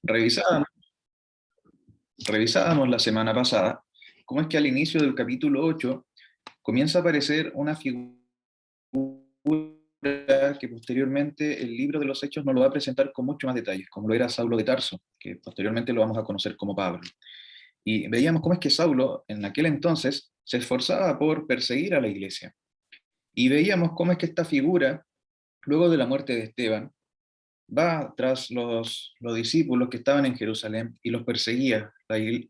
Revisábamos, revisábamos la semana pasada cómo es que al inicio del capítulo 8 comienza a aparecer una figura que posteriormente el libro de los Hechos nos lo va a presentar con mucho más detalles, como lo era Saulo de Tarso, que posteriormente lo vamos a conocer como Pablo. Y veíamos cómo es que Saulo en aquel entonces se esforzaba por perseguir a la iglesia. Y veíamos cómo es que esta figura, luego de la muerte de Esteban, va tras los discípulos que estaban en Jerusalén y los perseguía.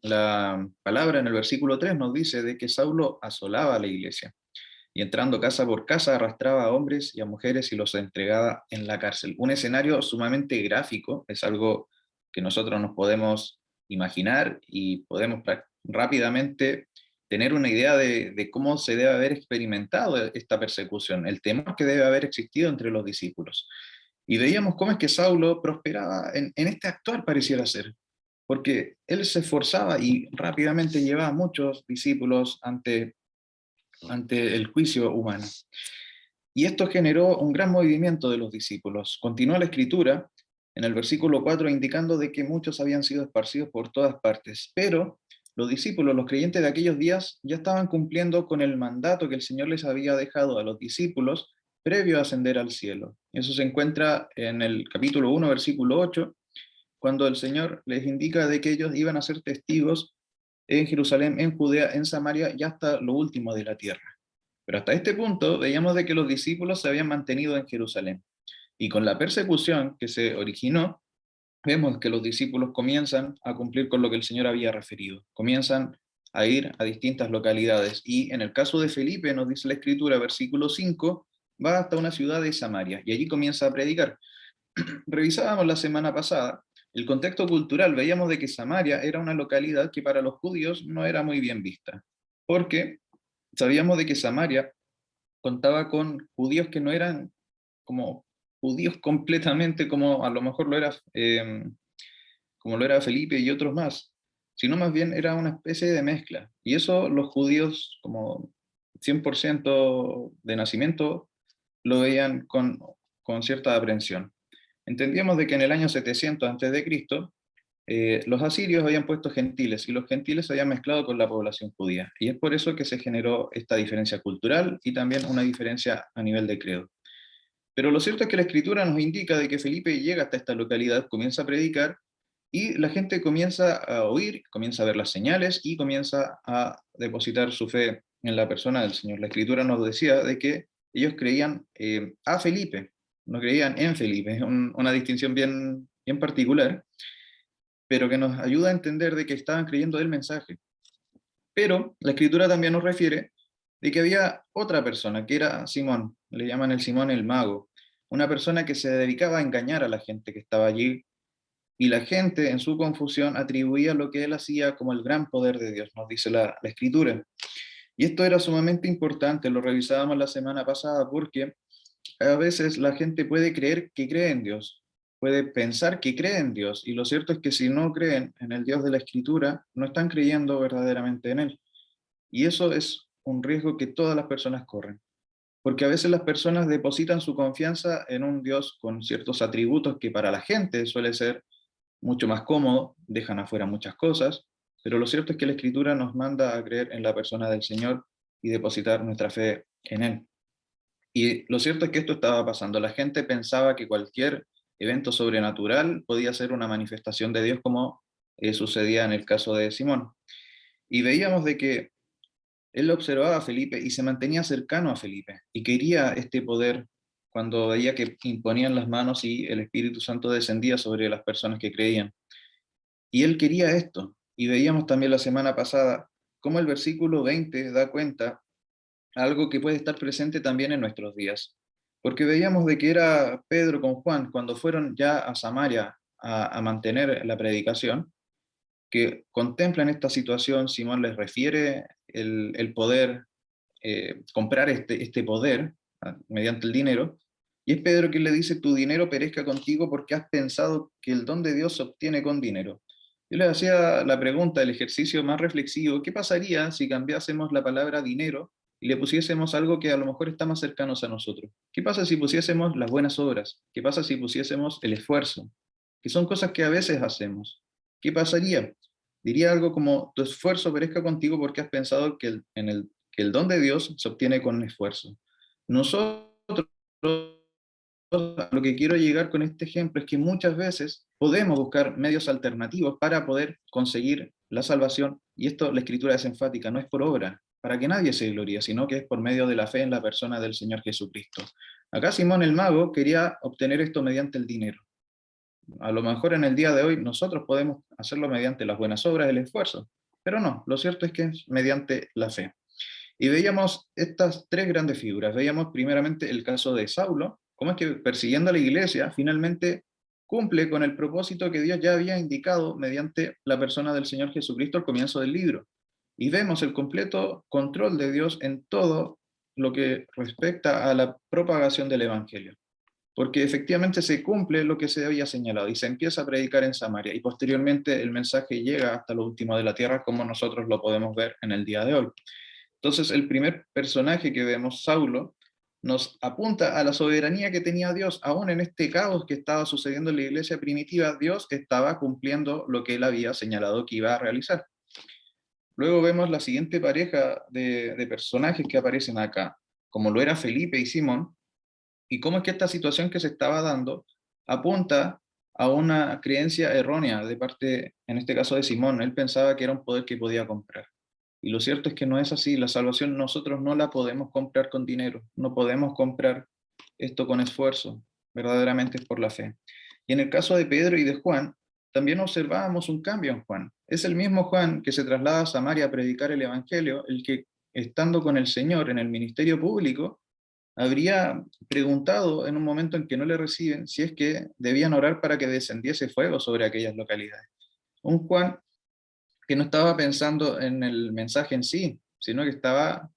La palabra en el versículo 3 nos dice de que Saulo asolaba a la iglesia y entrando casa por casa arrastraba a hombres y a mujeres y los entregaba en la cárcel. Un escenario sumamente gráfico, es algo que nosotros nos podemos imaginar y podemos rápidamente tener una idea de cómo se debe haber experimentado esta persecución, el temor que debe haber existido entre los discípulos. Y veíamos cómo es que Saulo prosperaba en este actuar, pareciera ser, porque él se esforzaba y rápidamente llevaba a muchos discípulos ante el juicio humano. Y esto generó un gran movimiento de los discípulos. Continúa la escritura en el versículo 4 indicando de que muchos habían sido esparcidos por todas partes, pero los discípulos, los creyentes de aquellos días, ya estaban cumpliendo con el mandato que el Señor les había dejado a los discípulos previo a ascender al cielo. Eso se encuentra en el capítulo 1, versículo 8, cuando el Señor les indica de que ellos iban a ser testigos en Jerusalén, en Judea, en Samaria y hasta lo último de la tierra. Pero hasta este punto veíamos de que los discípulos se habían mantenido en Jerusalén. Y con la persecución que se originó, vemos que los discípulos comienzan a cumplir con lo que el Señor había referido. Comienzan a ir a distintas localidades. Y en el caso de Felipe, nos dice la Escritura, versículo 5, va hasta una ciudad de Samaria y allí comienza a predicar. Revisábamos la semana pasada el contexto cultural, veíamos de que Samaria era una localidad que para los judíos no era muy bien vista, porque sabíamos de que Samaria contaba con judíos que no eran como judíos completamente como a lo mejor como lo era Felipe y otros más, sino más bien era una especie de mezcla. Y eso los judíos como 100% de nacimiento lo veían con cierta aprensión. Entendíamos de que en el año 700 a.C., los asirios habían puesto gentiles y los gentiles se habían mezclado con la población judía. Y es por eso que se generó esta diferencia cultural y también una diferencia a nivel de credo. Pero lo cierto es que la escritura nos indica de que Felipe llega hasta esta localidad, comienza a predicar y la gente comienza a oír, comienza a ver las señales y comienza a depositar su fe en la persona del Señor. La escritura nos decía de que ellos creían a Felipe, no creían en Felipe. Es una distinción bien particular, pero que nos ayuda a entender de que estaban creyendo del mensaje. Pero la escritura también nos refiere de que había otra persona, que era Simón, le llaman el Simón el mago, una persona que se dedicaba a engañar a la gente que estaba allí, y la gente en su confusión atribuía lo que él hacía como el gran poder de Dios, nos dice la escritura. Y esto era sumamente importante, lo revisábamos la semana pasada, porque a veces la gente puede creer que cree en Dios, puede pensar que cree en Dios, y lo cierto es que si no creen en el Dios de la Escritura, no están creyendo verdaderamente en Él. Y eso es un riesgo que todas las personas corren, porque a veces las personas depositan su confianza en un Dios con ciertos atributos que para la gente suele ser mucho más cómodo, dejan afuera muchas cosas, pero lo cierto es que la Escritura nos manda a creer en la persona del Señor y depositar nuestra fe en Él. Y lo cierto es que esto estaba pasando. La gente pensaba que cualquier evento sobrenatural podía ser una manifestación de Dios, como sucedía en el caso de Simón. Y veíamos de que él observaba a Felipe y se mantenía cercano a Felipe y quería este poder cuando veía que imponían las manos y el Espíritu Santo descendía sobre las personas que creían. Y él quería esto. Y veíamos también la semana pasada cómo el versículo 20 da cuenta algo que puede estar presente también en nuestros días. Porque veíamos de que era Pedro con Juan, cuando fueron ya a Samaria a mantener la predicación, que contemplan esta situación. Simón les refiere el poder, comprar este poder mediante el dinero, y es Pedro quien le dice: tu dinero perezca contigo porque has pensado que el don de Dios se obtiene con dinero. Yo les hacía la pregunta, el ejercicio más reflexivo: ¿qué pasaría si cambiásemos la palabra dinero y le pusiésemos algo que a lo mejor está más cercano a nosotros? ¿Qué pasa si pusiésemos las buenas obras? ¿Qué pasa si pusiésemos el esfuerzo? que son cosas que a veces hacemos. ¿Qué pasaría? Diría algo como: tu esfuerzo perezca contigo porque has pensado que el don de Dios se obtiene con esfuerzo. Nosotros, a lo que quiero llegar con este ejemplo es que muchas veces podemos buscar medios alternativos para poder conseguir la salvación, y esto la Escritura es enfática: no es por obra, para que nadie se gloríe, sino que es por medio de la fe en la persona del Señor Jesucristo. Acá Simón el mago quería obtener esto mediante el dinero. A lo mejor en el día de hoy nosotros podemos hacerlo mediante las buenas obras, el esfuerzo, pero no, lo cierto es que es mediante la fe. Y veíamos estas tres grandes figuras. Veíamos primeramente el caso de Saulo, cómo es que persiguiendo a la iglesia finalmente cumple con el propósito que Dios ya había indicado mediante la persona del Señor Jesucristo al comienzo del libro. Y vemos el completo control de Dios en todo lo que respecta a la propagación del Evangelio, porque efectivamente se cumple lo que se había señalado y se empieza a predicar en Samaria, y posteriormente el mensaje llega hasta lo último de la tierra, como nosotros lo podemos ver en el día de hoy. Entonces el primer personaje que vemos, Saulo, nos apunta a la soberanía que tenía Dios. Aún en este caos que estaba sucediendo en la iglesia primitiva, Dios estaba cumpliendo lo que él había señalado que iba a realizar. Luego vemos la siguiente pareja de personajes que aparecen acá, como lo era Felipe y Simón, y cómo es que esta situación que se estaba dando apunta a una creencia errónea de parte, en este caso de Simón. Él pensaba que era un poder que podía comprar. Y lo cierto es que no es así. La salvación nosotros no la podemos comprar con dinero, no podemos comprar esto con esfuerzo, verdaderamente es por la fe. Y en el caso de Pedro y de Juan, también observábamos un cambio en Juan. Es el mismo Juan que se traslada a Samaria a predicar el Evangelio, el que, estando con el Señor en el ministerio público, habría preguntado en un momento en que no le reciben si es que debían orar para que descendiese fuego sobre aquellas localidades. Un Juan que no estaba pensando en el mensaje en sí, sino que estaba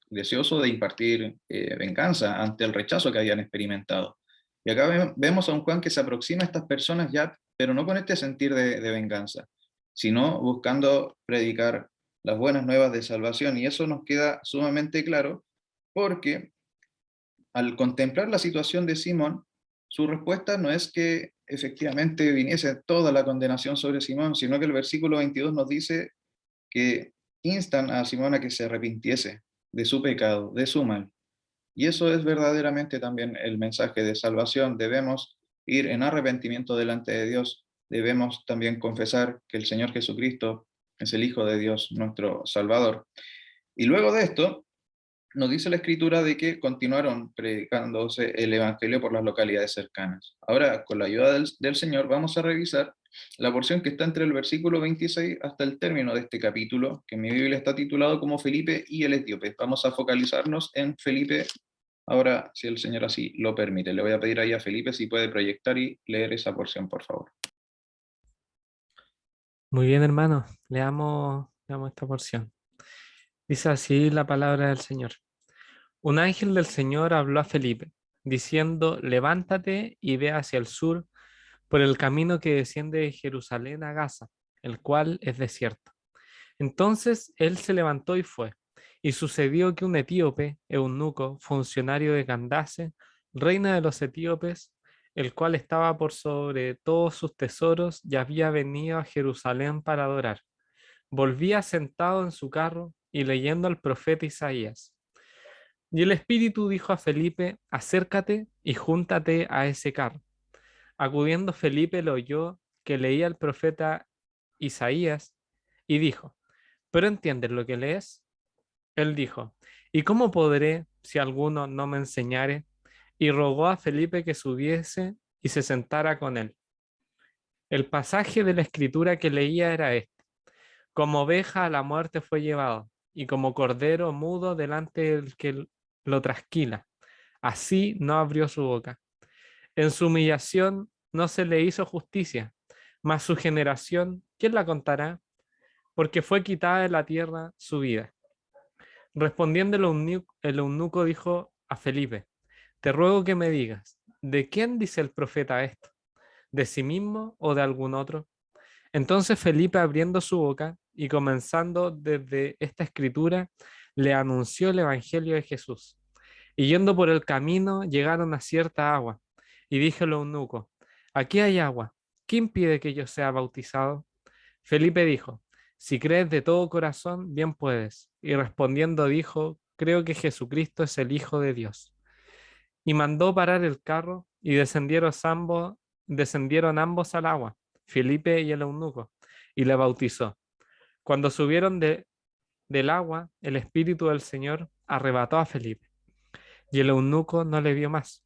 deseoso de impartir venganza ante el rechazo que habían experimentado. Y acá vemos a un Juan que se aproxima a estas personas ya, pero no con este sentir de venganza, sino buscando predicar las buenas nuevas de salvación. Y eso nos queda sumamente claro porque al contemplar la situación de Simón, su respuesta no es que efectivamente viniese toda la condenación sobre Simón, sino que el versículo 22 nos dice que instan a Simón a que se arrepintiese de su pecado, de su mal. Y eso es verdaderamente también el mensaje de salvación. Debemos ir en arrepentimiento delante de Dios. Debemos también confesar que el Señor Jesucristo es el Hijo de Dios, nuestro Salvador. Y luego de esto, nos dice la Escritura de que continuaron predicándose el Evangelio por las localidades cercanas. Ahora, con la ayuda del Señor, vamos a revisar la porción que está entre el versículo 26 hasta el término de este capítulo, que en mi Biblia está titulado como Felipe y el etíope. Vamos a focalizarnos en Felipe ahora, si el Señor así lo permite. Le voy a pedir ahí a Felipe si puede proyectar y leer esa porción, por favor. Muy bien, hermano. Leamos esta porción. Dice así la palabra del Señor. Un ángel del Señor habló a Felipe, diciendo, levántate y ve hacia el sur por el camino que desciende de Jerusalén a Gaza, el cual es desierto. Entonces él se levantó y fue. Y sucedió que un etíope, eunuco, funcionario de Candace, reina de los etíopes, el cual estaba por sobre todos sus tesoros, y había venido a Jerusalén para adorar, volvía sentado en su carro y leyendo al profeta Isaías. Y el Espíritu dijo a Felipe, acércate y júntate a ese carro. Acudiendo Felipe lo oyó que leía el profeta Isaías y dijo, ¿pero entiendes lo que lees? Él dijo, ¿y cómo podré si alguno no me enseñare? Y rogó a Felipe que subiese y se sentara con él. El pasaje de la escritura que leía era este. Como oveja a la muerte fue llevado, y como cordero mudo delante del que lo trasquila. Así no abrió su boca. En su humillación no se le hizo justicia, mas su generación, ¿quién la contará? Porque fue quitada de la tierra su vida. Respondiendo el eunuco dijo a Felipe, te ruego que me digas, ¿de quién dice el profeta esto? ¿De sí mismo o de algún otro? Entonces Felipe, abriendo su boca y comenzando desde esta escritura, le anunció el Evangelio de Jesús. Y yendo por el camino, llegaron a cierta agua. Y dije al eunuco, aquí hay agua. ¿qué impide que yo sea bautizado? Felipe dijo, si crees de todo corazón, bien puedes. Y respondiendo dijo, creo que Jesucristo es el Hijo de Dios. Y mandó parar el carro y descendieron ambos al agua, Felipe y el eunuco, y le bautizó. Cuando subieron del agua, el Espíritu del Señor arrebató a Felipe, y el eunuco no le vio más,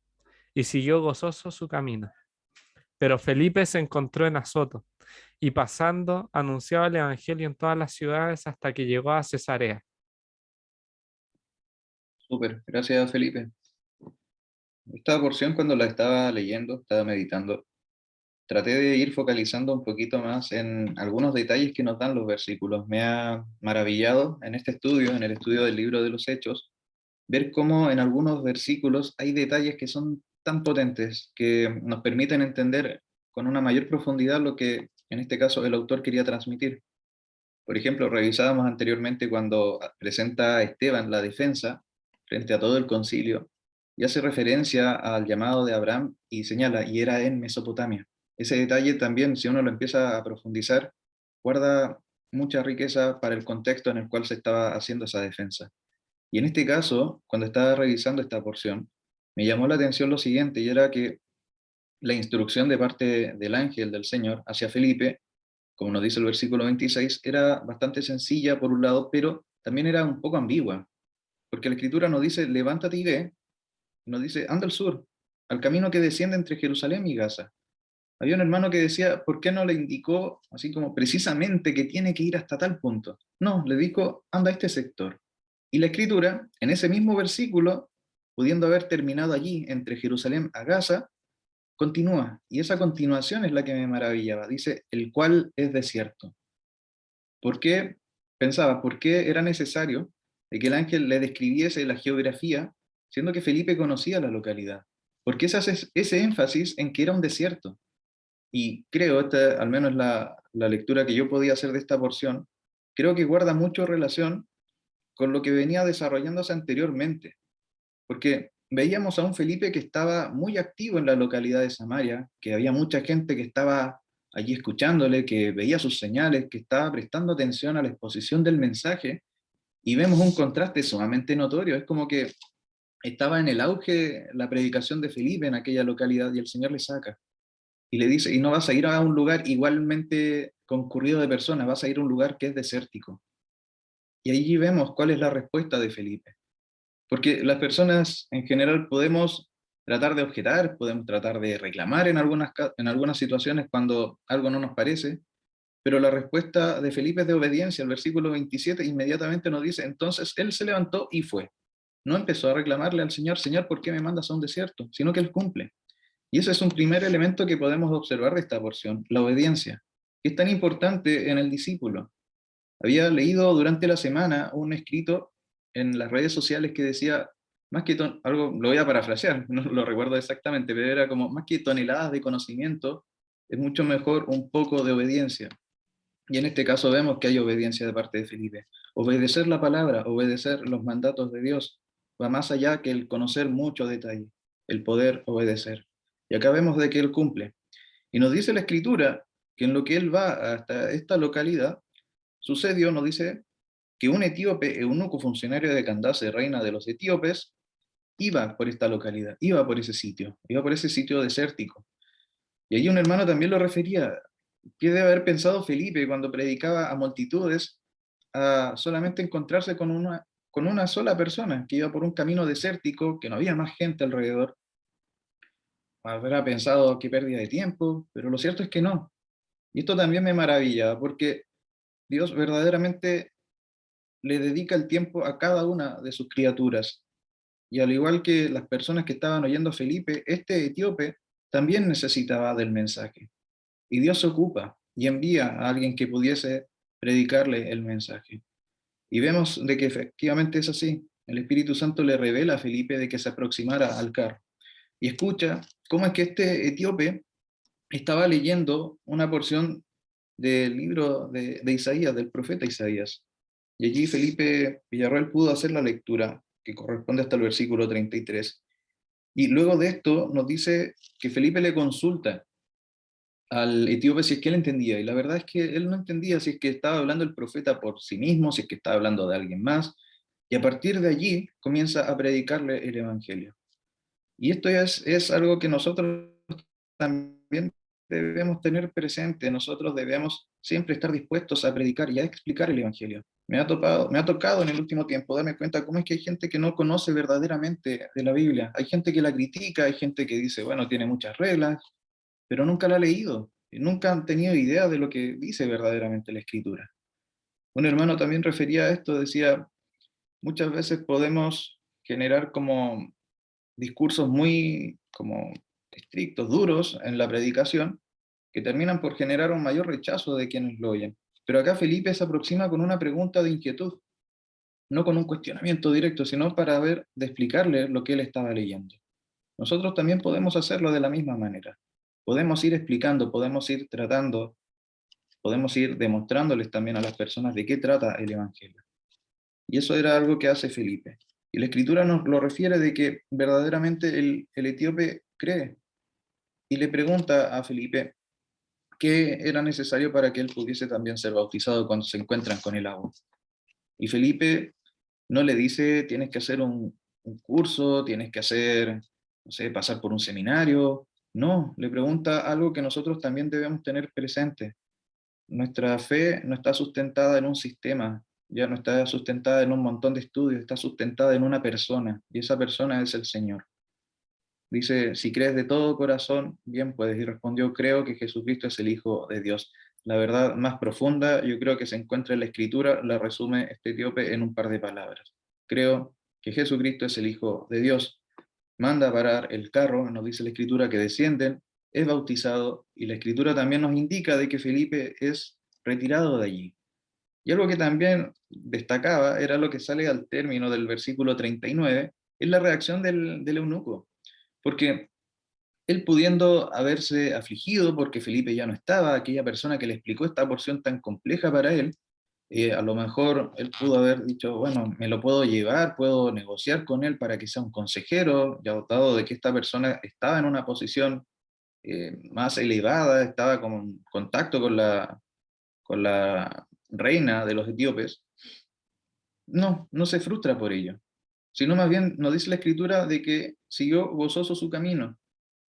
y siguió gozoso su camino. Pero Felipe se encontró en Azoto, y pasando anunciaba el Evangelio en todas las ciudades hasta que llegó a Cesarea. Súper, gracias Felipe. Esta porción cuando la estaba leyendo, estaba meditando, traté de ir focalizando un poquito más en algunos detalles que nos dan los versículos. Me ha maravillado en este estudio, en el estudio del libro de los Hechos, ver cómo en algunos versículos hay detalles que son tan potentes que nos permiten entender con una mayor profundidad lo que en este caso el autor quería transmitir. Por ejemplo, revisábamos anteriormente cuando presenta a Esteban la defensa frente a todo el concilio y hace referencia al llamado de Abraham y señala, y era en Mesopotamia. Ese detalle también, si uno lo empieza a profundizar, guarda mucha riqueza para el contexto en el cual se estaba haciendo esa defensa. Y en este caso, cuando estaba revisando esta porción, me llamó la atención lo siguiente, y era que la instrucción de parte del ángel del Señor hacia Felipe, como nos dice el versículo 26, era bastante sencilla por un lado, pero también era un poco ambigua, porque la escritura nos dice, levántate y ve, y nos dice, anda al sur, al camino que desciende entre Jerusalén y Gaza. Había un hermano que decía, ¿por qué no le indicó así como precisamente que tiene que ir hasta tal punto? No, le dijo, anda a este sector. Y la escritura, en ese mismo versículo, pudiendo haber terminado allí, entre Jerusalén a Gaza, continúa. Y esa continuación es la que me maravillaba. Dice, el cual es desierto. ¿Por qué? Pensaba, ¿por qué era necesario de que el ángel le describiese la geografía, siendo que Felipe conocía la localidad? ¿Por qué se hace ese énfasis en que era un desierto? Y creo, esta al menos la lectura que yo podía hacer de esta porción, creo que guarda mucho relación con lo que venía desarrollándose anteriormente, porque veíamos a un Felipe que estaba muy activo en la localidad de Samaria, que había mucha gente que estaba allí escuchándole, que veía sus señales, que estaba prestando atención a la exposición del mensaje, y vemos un contraste sumamente notorio. Es como que estaba en el auge la predicación de Felipe en aquella localidad y el Señor le saca y le dice, y no vas a ir a un lugar igualmente concurrido de personas, vas a ir a un lugar que es desértico. Y allí vemos cuál es la respuesta de Felipe. Porque las personas en general podemos tratar de objetar, podemos tratar de reclamar en algunas situaciones cuando algo no nos parece, pero la respuesta de Felipe es de obediencia. El versículo 27 inmediatamente nos dice, entonces él se levantó y fue. No empezó a reclamarle al Señor, Señor, ¿por qué me mandas a un desierto? Sino que él cumple. Y ese es un primer elemento que podemos observar de esta porción, la obediencia, que es tan importante en el discípulo. Había leído durante la semana un escrito en las redes sociales que decía, más que algo, lo voy a parafrasear, no lo recuerdo exactamente, pero era como, más que toneladas de conocimiento, es mucho mejor un poco de obediencia. Y en este caso vemos que hay obediencia de parte de Felipe. Obedecer la palabra, obedecer los mandatos de Dios, va más allá que el conocer mucho detalle, el poder obedecer. Y acá vemos de que él cumple. Y nos dice la escritura que en lo que él va hasta esta localidad, sucedió, nos dice, que un etíope, eunuco funcionario de Candace, reina de los etíopes, iba por esta localidad, iba por ese sitio desértico. Y allí un hermano también lo refería, ¿qué debe haber pensado Felipe cuando predicaba a multitudes a solamente encontrarse con una sola persona que iba por un camino desértico, que no había más gente alrededor? Habrá pensado qué pérdida de tiempo, pero lo cierto es que no. Y esto también me maravilla, porque Dios verdaderamente le dedica el tiempo a cada una de sus criaturas. Y al igual que las personas que estaban oyendo a Felipe, este etíope también necesitaba del mensaje. Y Dios se ocupa y envía a alguien que pudiese predicarle el mensaje. Y vemos de que efectivamente es así. El Espíritu Santo le revela a Felipe de que se aproximara al carro. Y escucha cómo es que este etíope estaba leyendo una porción del libro de Isaías, del profeta Isaías. Y allí Felipe Villarroel pudo hacer la lectura, que corresponde hasta el versículo 33. Y luego de esto nos dice que Felipe le consulta al etíope si es que él entendía, y la verdad es que él no entendía si es que estaba hablando el profeta por sí mismo, si es que estaba hablando de alguien más, y a partir de allí comienza a predicarle el Evangelio. Y esto es algo que nosotros también debemos tener presente, nosotros debemos siempre estar dispuestos a predicar y a explicar el Evangelio. Me ha tocado en el último tiempo darme cuenta cómo es que hay gente que no conoce verdaderamente de la Biblia. Hay gente que la critica, hay gente que dice, bueno, tiene muchas reglas, pero nunca la ha leído, y nunca han tenido idea de lo que dice verdaderamente la Escritura. Un hermano también refería a esto, decía, muchas veces podemos generar como discursos muy como estrictos, duros en la predicación, que terminan por generar un mayor rechazo de quienes lo oyen. Pero acá Felipe se aproxima con una pregunta de inquietud, no con un cuestionamiento directo, sino para ver, de explicarle lo que él estaba leyendo. Nosotros también podemos hacerlo de la misma manera. Podemos ir explicando, podemos ir tratando, podemos ir demostrándoles también a las personas de qué trata el Evangelio. Y eso era algo que hace Felipe. Y la Escritura nos lo refiere de que verdaderamente el etíope cree y le pregunta a Felipe qué era necesario para que él pudiese también ser bautizado cuando se encuentran con el agua. Y Felipe no le dice, tienes que hacer un curso, tienes que hacer, no sé, pasar por un seminario. No, le pregunta algo que nosotros también debemos tener presente. Nuestra fe no está sustentada en un sistema, ya no está sustentada en un montón de estudios, está sustentada en una persona, y esa persona es el Señor. Dice, si crees de todo corazón, bien puedes. Y respondió, creo que Jesucristo es el Hijo de Dios. La verdad más profunda, yo creo que se encuentra en la Escritura, la resume este etíope en un par de palabras. Creo que Jesucristo es el Hijo de Dios. Manda a parar el carro, nos dice la Escritura que descienden, es bautizado, y la Escritura también nos indica de que Felipe es retirado de allí. Y algo que también destacaba era lo que sale al término del versículo 39, es la reacción del eunuco. Porque él pudiendo haberse afligido porque Felipe ya no estaba, aquella persona que le explicó esta porción tan compleja para él, a lo mejor él pudo haber dicho, bueno, me lo puedo llevar, puedo negociar con él para que sea un consejero, ya dado de que esta persona estaba en una posición más elevada, estaba como en contacto con la reina de los etíopes. No, no se frustra por ello, sino más bien nos dice la escritura de que siguió gozoso su camino.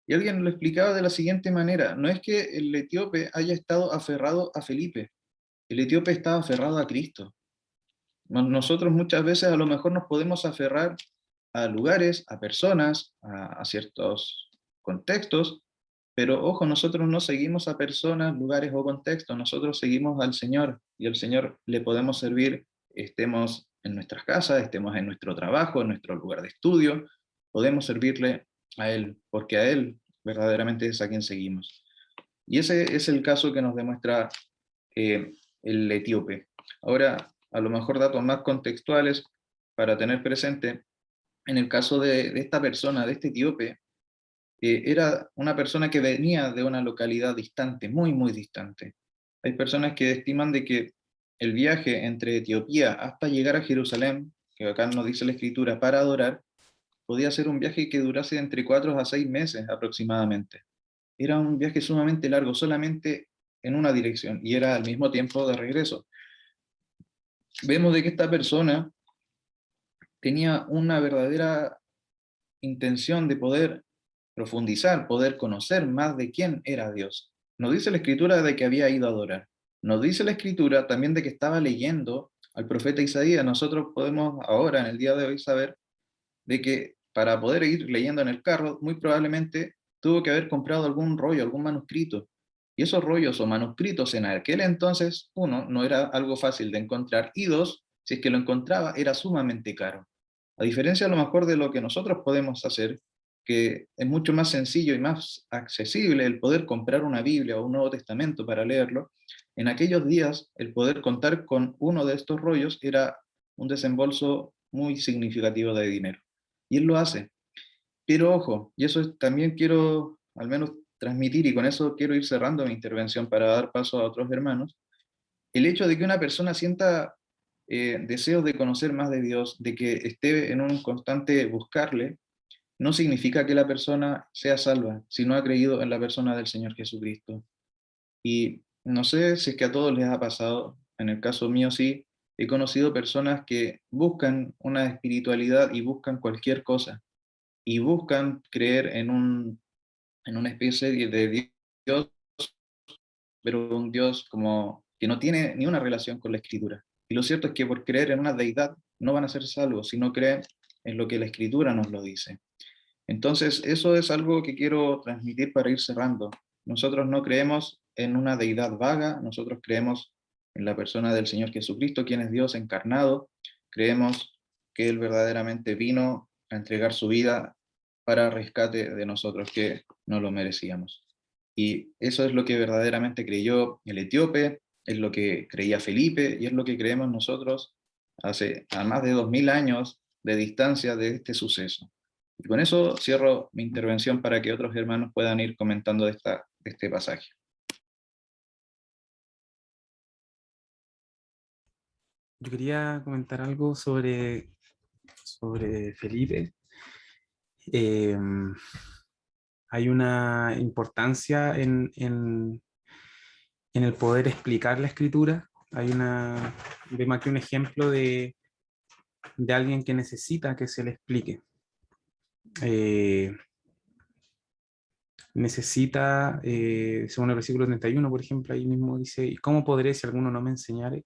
Y alguien lo explicaba de la siguiente manera, no es que el etíope haya estado aferrado a Felipe, el etíope estaba aferrado a Cristo. Nosotros muchas veces a lo mejor nos podemos aferrar a lugares, a personas, a ciertos contextos, pero ojo, nosotros no seguimos a personas, lugares o contextos, nosotros seguimos al Señor, y al Señor le podemos servir, estemos en nuestras casas, estemos en nuestro trabajo, en nuestro lugar de estudio, podemos servirle a Él, porque a Él verdaderamente es a quien seguimos. Y ese es el caso que nos demuestra eh, el etíope. Ahora, a lo mejor datos más contextuales para tener presente, en el caso de esta persona, de este etíope, era una persona que venía de una localidad distante, muy, muy distante. Hay personas que estiman de que el viaje entre Etiopía hasta llegar a Jerusalén, que acá nos dice la escritura, para adorar, podía ser un viaje que durase entre 4 a 6 meses aproximadamente. Era un viaje sumamente largo, solamente en una dirección, y era al mismo tiempo de regreso. Vemos de que esta persona tenía una verdadera intención de poder profundizar, poder conocer más de quién era Dios. Nos dice la escritura de que había ido a adorar. Nos dice la escritura también de que estaba leyendo al profeta Isaías. Nosotros podemos ahora, en el día de hoy, saber de que para poder ir leyendo en el carro, muy probablemente tuvo que haber comprado algún rollo, algún manuscrito. Y esos rollos o manuscritos en aquel entonces, uno, no era algo fácil de encontrar, y dos, si es que lo encontraba, era sumamente caro. A diferencia a lo mejor de lo que nosotros podemos hacer, que es mucho más sencillo y más accesible el poder comprar una Biblia o un Nuevo Testamento para leerlo, en aquellos días el poder contar con uno de estos rollos era un desembolso muy significativo de dinero. Y él lo hace. Pero ojo, y eso también quiero al menos transmitir, y con eso quiero ir cerrando mi intervención para dar paso a otros hermanos, el hecho de que una persona sienta deseos de conocer más de Dios, de que esté en un constante buscarle, no significa que la persona sea salva si no ha creído en la persona del Señor Jesucristo. Y no sé si es que a todos les ha pasado, en el caso mío sí, he conocido personas que buscan una espiritualidad y buscan cualquier cosa, y buscan creer en una especie de Dios, pero un Dios como que no tiene ni una relación con la escritura. Y lo cierto es que por creer en una deidad no van a ser salvos, si no creen en lo que la escritura nos lo dice. Entonces, eso es algo que quiero transmitir para ir cerrando. Nosotros no creemos en una deidad vaga, nosotros creemos en la persona del Señor Jesucristo, quien es Dios encarnado. Creemos que Él verdaderamente vino a entregar su vida para rescate de nosotros que no lo merecíamos. Y eso es lo que verdaderamente creyó el etíope, es lo que creía Felipe y es lo que creemos nosotros hace a más de 2000 años de distancia de este suceso. Y con eso cierro mi intervención para que otros hermanos puedan ir comentando de este pasaje. Yo quería comentar algo sobre Felipe. Eh, Hay una importancia en el poder explicar la escritura. Vemos aquí un ejemplo de alguien que necesita que se le explique. Según el versículo 31, por ejemplo, ahí mismo dice: ¿y cómo podré si alguno no me enseñare?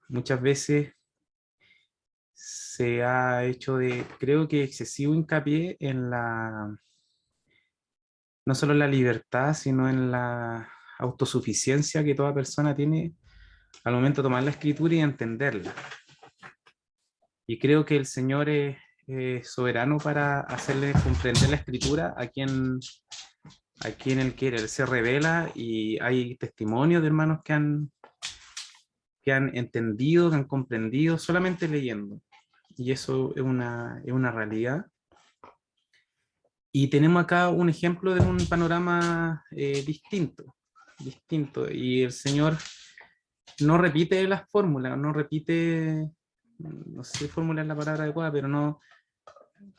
Muchas veces se ha hecho creo que excesivo hincapié no solo en la libertad, sino en la autosuficiencia que toda persona tiene al momento de tomar la escritura y entenderla. Y creo que el Señor es soberano para hacerle comprender la escritura a quien Él quiere. Él se revela y hay testimonios de hermanos que han entendido, que han comprendido solamente leyendo. Y eso es una realidad. Y tenemos acá un ejemplo de un panorama distinto. Y el Señor no repite las fórmulas, no repite, no sé si fórmula es la palabra adecuada, pero no,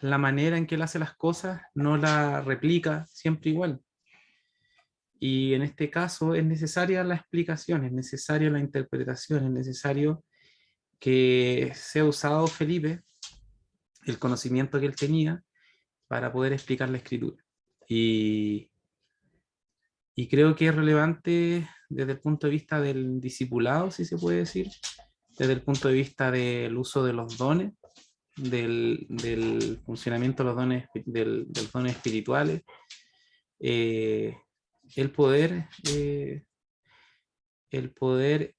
la manera en que Él hace las cosas no la replica siempre igual. Y en este caso es necesaria la explicación, es necesaria la interpretación, es necesario que sea usado Felipe, el conocimiento que él tenía, para poder explicar la escritura. Y, y creo que es relevante desde el punto de vista del discipulado, si se puede decir, desde el punto de vista del uso de los dones, del funcionamiento de los dones, de los dones espirituales, eh, el poder, eh, el poder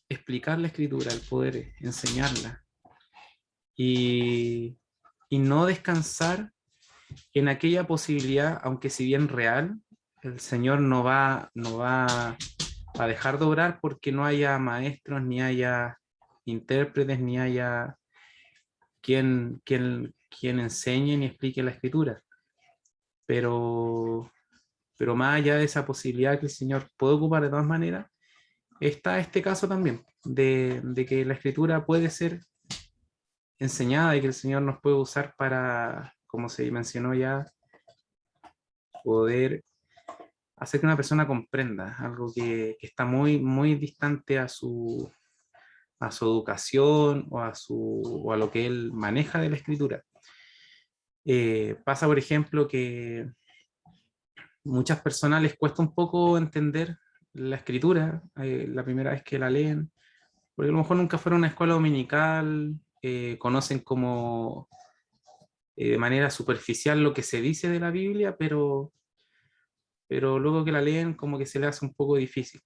explicar la escritura, el poder enseñarla y, y no descansar en aquella posibilidad, aunque si bien real, el Señor no va a dejar de obrar porque no haya maestros, ni haya intérpretes, ni haya quien enseñe ni explique la escritura. Pero, pero más allá de esa posibilidad que el Señor puede ocupar de todas maneras, está este caso también, de que la escritura puede ser enseñada y que el Señor nos puede usar para, como se mencionó ya, poder hacer que una persona comprenda algo que está muy distante a su educación o a lo que él maneja de la escritura. Pasa, por ejemplo, que muchas personas les cuesta un poco entender la escritura la primera vez que la leen, porque a lo mejor nunca fueron a una escuela dominical, conocen como de manera superficial lo que se dice de la Biblia, pero luego que la leen como que se le hace un poco difícil.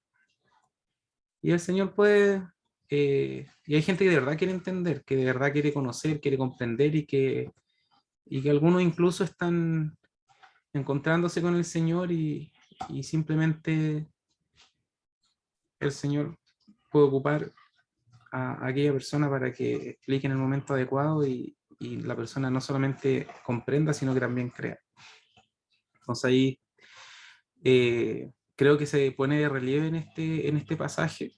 Y el Señor puede, y hay gente que de verdad quiere entender, que de verdad quiere conocer, quiere comprender y que algunos incluso están encontrándose con el Señor y simplemente el Señor puede ocupar a aquella persona para que explique en el momento adecuado y la persona no solamente comprenda, sino que también crea. Entonces ahí creo que se pone de relieve en este pasaje,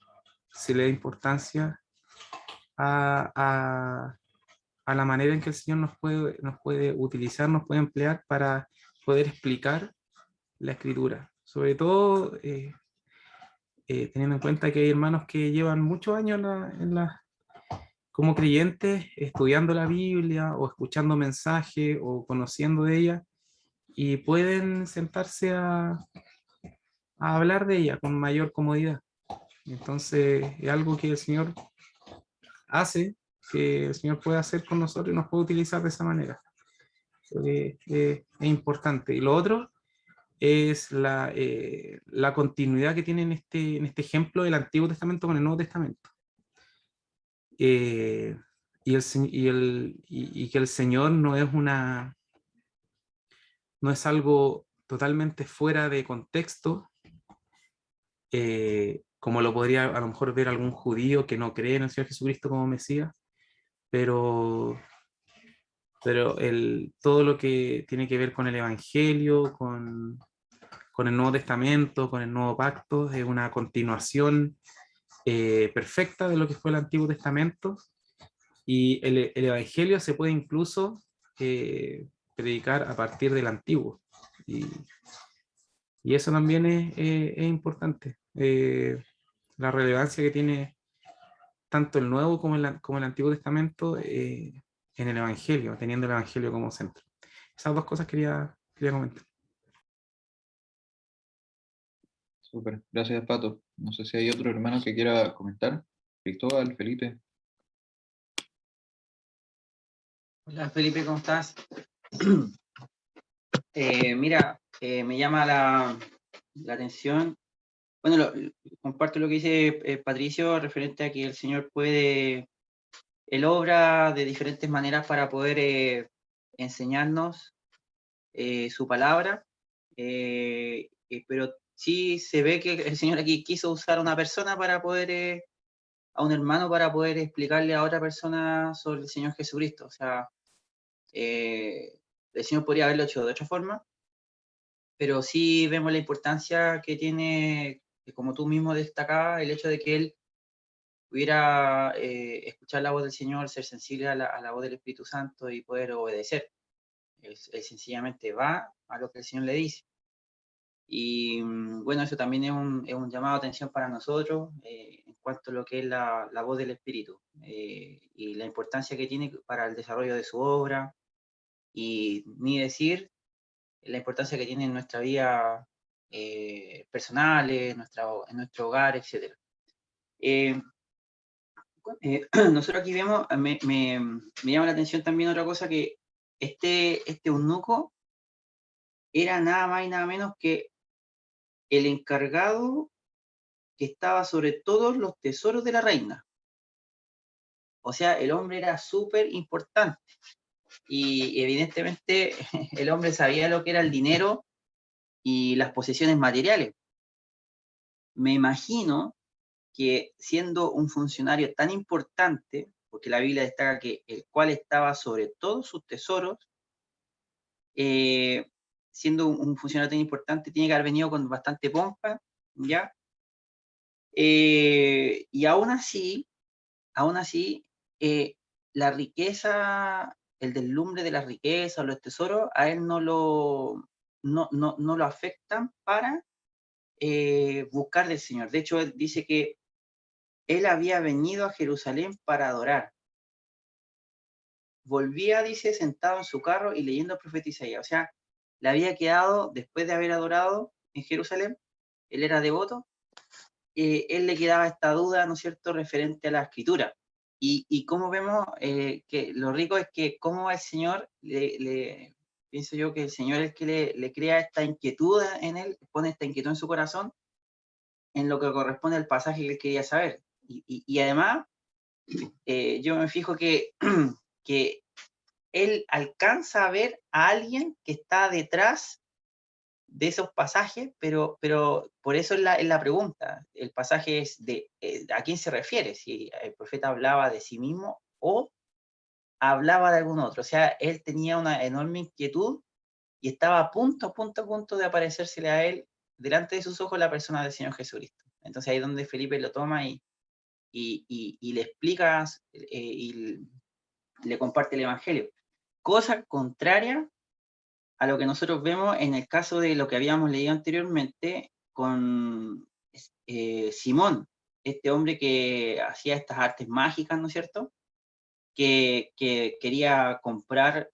se le da importancia a, a, a la manera en que el Señor nos puede utilizar, nos puede emplear para poder explicar la escritura, sobre todo teniendo en cuenta que hay hermanos que llevan muchos años como creyentes estudiando la Biblia o escuchando mensajes o conociendo de ella y pueden sentarse a hablar de ella con mayor comodidad. Entonces es algo que el Señor hace, que el Señor puede hacer con nosotros y nos puede utilizar de esa manera. Es importante. Y lo otro es la continuidad que tiene en este ejemplo del Antiguo Testamento con el Nuevo Testamento. Y que el Señor no es algo totalmente fuera de contexto, como lo podría a lo mejor ver algún judío que no cree en el Señor Jesucristo como Mesías, pero todo lo que tiene que ver con el Evangelio, con el Nuevo Testamento, con el Nuevo Pacto, es una continuación perfecta de lo que fue el Antiguo Testamento, y el Evangelio se puede incluso predicar a partir del Antiguo, y eso también es importante, la relevancia que tiene tanto el Nuevo como el Antiguo Testamento en el Evangelio, teniendo el Evangelio como centro. Esas dos cosas quería comentar. Súper, gracias Pato. No sé si hay otro hermano que quiera comentar. Cristóbal, Felipe. Hola Felipe, ¿cómo estás? Mira, me llama la atención. Bueno, comparto lo que dice Patricio referente a que el Señor Él obra de diferentes maneras para poder enseñarnos su palabra, pero sí se ve que el Señor aquí quiso usar a una persona para poder, a un hermano para poder explicarle a otra persona sobre el Señor Jesucristo. O sea, el Señor podría haberlo hecho de otra forma, pero sí vemos la importancia que tiene, como tú mismo destacabas, el hecho de que Él pudiera escuchar la voz del Señor, ser sensible a la voz del Espíritu Santo y poder obedecer. Él sencillamente va a lo que el Señor le dice. Y bueno, eso también es un llamado de atención para nosotros en cuanto a lo que es la voz del Espíritu y la importancia que tiene para el desarrollo de su obra, y ni decir la importancia que tiene en nuestra vida personales, en nuestro hogar, etc. Nosotros aquí vemos, me llama la atención también otra cosa, que este eunuco era nada más y nada menos que el encargado que estaba sobre todos los tesoros de la reina. O sea, el hombre era súper importante y evidentemente el hombre sabía lo que era el dinero y las posesiones materiales. Me imagino que siendo un funcionario tan importante, porque la Biblia destaca que el cual estaba sobre todos sus tesoros, siendo un funcionario tan importante, tiene que haber venido con bastante pompa, ¿ya? Y aún así, la riqueza, el deslumbre de la riqueza, los tesoros, a él no lo afectan para buscar del Señor. De hecho, él dice que él había venido a Jerusalén para adorar. Volvía, dice, sentado en su carro y leyendo el profeta Isaías. O sea, le había quedado, después de haber adorado en Jerusalén, él era devoto, él le quedaba esta duda, ¿no es cierto?, referente a la escritura. Y como vemos que lo rico es que como el Señor, pienso yo que el Señor es el que le crea esta inquietud en él, pone esta inquietud en su corazón, en lo que corresponde al pasaje que él quería saber. Y además, yo me fijo que, que él alcanza a ver a alguien que está detrás de esos pasajes, pero por eso es la pregunta. El pasaje es de ¿a quién se refiere? Si el profeta hablaba de sí mismo o hablaba de algún otro. O sea, él tenía una enorme inquietud y estaba a punto de aparecérsele a él delante de sus ojos la persona del Señor Jesucristo. Entonces ahí es donde Felipe lo toma y le explica y le comparte el Evangelio. Cosa contraria a lo que nosotros vemos en el caso de lo que habíamos leído anteriormente con Simón, este hombre que hacía estas artes mágicas, ¿no es cierto? Que quería comprar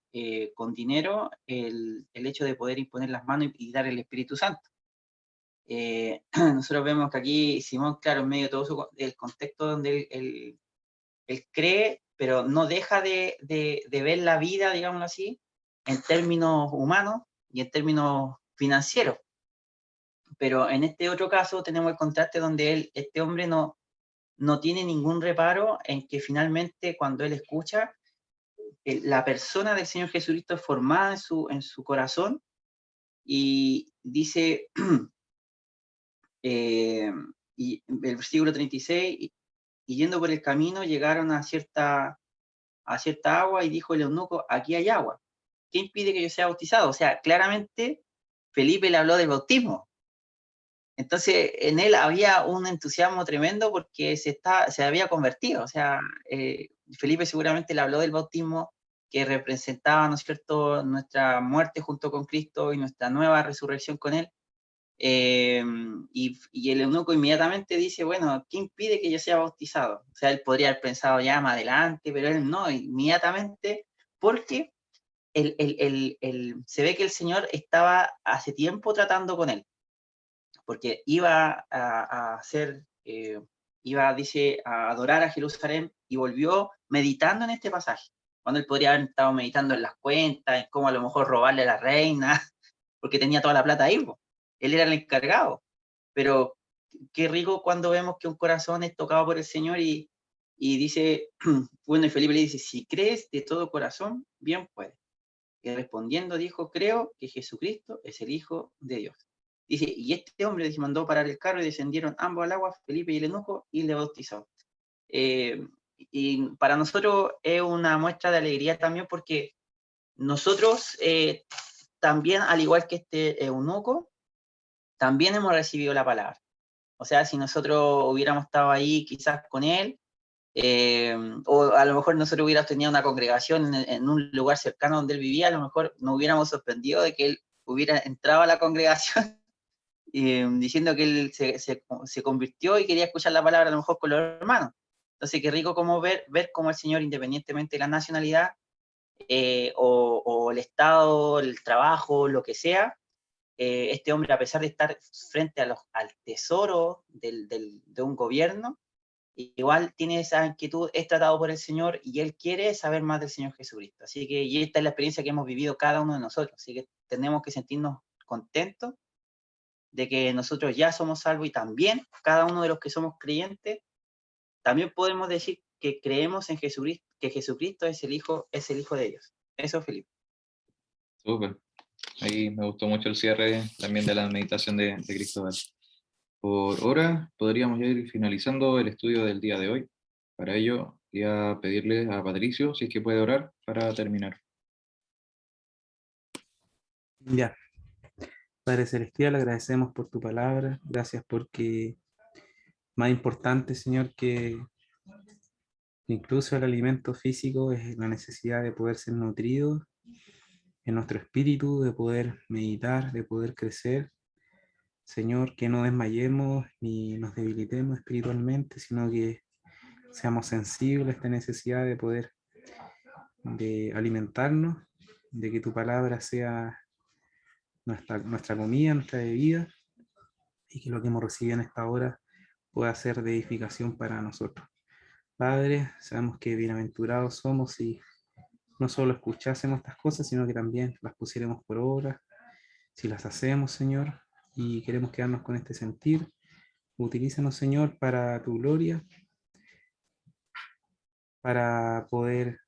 con dinero el hecho de poder imponer las manos y dar el Espíritu Santo. Nosotros vemos que aquí Simón, claro, en medio de todo el contexto donde él cree, pero no deja de ver la vida, digámoslo así, en términos humanos y en términos financieros. Pero en este otro caso tenemos el contraste donde este hombre no tiene ningún reparo en que finalmente cuando él escucha, la persona del Señor Jesucristo es formada en su corazón y dice, y el versículo 36, y yendo por el camino llegaron a cierta agua y dijo el eunuco, aquí hay agua. ¿Qué impide que yo sea bautizado? O sea, claramente Felipe le habló del bautismo. Entonces, en él había un entusiasmo tremendo porque se había convertido. O sea, Felipe seguramente le habló del bautismo que representaba, ¿no es cierto?, nuestra muerte junto con Cristo y nuestra nueva resurrección con él. Y el eunuco inmediatamente dice, bueno, ¿qué impide que yo sea bautizado? O sea, él podría haber pensado ya más adelante, pero él no, inmediatamente, porque se ve que el Señor estaba hace tiempo tratando con él, porque iba a hacer, dice, a adorar a Jerusalén y volvió meditando en este pasaje, cuando él podría haber estado meditando en las cuentas, en cómo a lo mejor robarle a la reina, porque tenía toda la plata ahí, po. Él era el encargado, pero qué rico cuando vemos que un corazón es tocado por el Señor y dice, bueno, y Felipe le dice, si crees de todo corazón, bien puedes. Y respondiendo dijo, creo que Jesucristo es el Hijo de Dios. Dice, y este hombre dice, mandó parar el carro y descendieron ambos al agua, Felipe y el eunuco, y le bautizó. Y para nosotros es una muestra de alegría también porque nosotros también, al igual que este eunuco, también hemos recibido la palabra. O sea, si nosotros hubiéramos estado ahí quizás con él, o a lo mejor nosotros hubiéramos tenido una congregación en un lugar cercano donde él vivía, a lo mejor nos hubiéramos sorprendido de que él hubiera entrado a la congregación diciendo que él se convirtió y quería escuchar la palabra a lo mejor con los hermanos. Entonces, qué rico como ver cómo el Señor, independientemente de la nacionalidad, o el estado, el trabajo, lo que sea, este hombre, a pesar de estar frente al tesoro de un gobierno, igual tiene esa inquietud, es tratado por el Señor y él quiere saber más del Señor Jesucristo. Así que, y esta es la experiencia que hemos vivido cada uno de nosotros. Así que tenemos que sentirnos contentos de que nosotros ya somos salvos y también cada uno de los que somos creyentes, también podemos decir que creemos en Jesucristo, que Jesucristo es el Hijo de Dios. Eso, Felipe. Súper. Ahí me gustó mucho el cierre también de la meditación de Cristóbal. Por ahora podríamos ya ir finalizando el estudio del día de hoy. Para ello, voy a pedirle a Patricio si es que puede orar para terminar. Ya. Padre Celestial, agradecemos por tu palabra. Gracias porque más importante, Señor, que incluso el alimento físico es la necesidad de poder ser nutridos en nuestro espíritu, de poder meditar, de poder crecer. Señor, que no desmayemos ni nos debilitemos espiritualmente, sino que seamos sensibles a esta necesidad de poder de alimentarnos, de que tu palabra sea nuestra comida, nuestra bebida, y que lo que hemos recibido en esta hora pueda ser de edificación para nosotros. Padre, sabemos que bienaventurados somos si no solo escuchásemos estas cosas, sino que también las pusiéramos por obra, si las hacemos, Señor, y queremos quedarnos con este sentir. Utilízanos, Señor, para tu gloria, para poder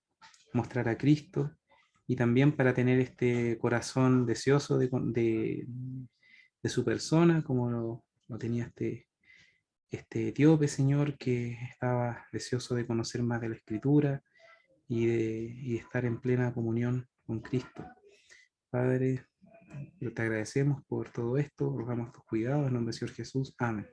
mostrar a Cristo y también para tener este corazón deseoso de su persona, como lo tenía este etíope, Señor, que estaba deseoso de conocer más de la Escritura y de estar en plena comunión con Cristo. Padre, te agradecemos por todo esto, rogamos tus cuidados en nombre del Señor Jesús. Amén.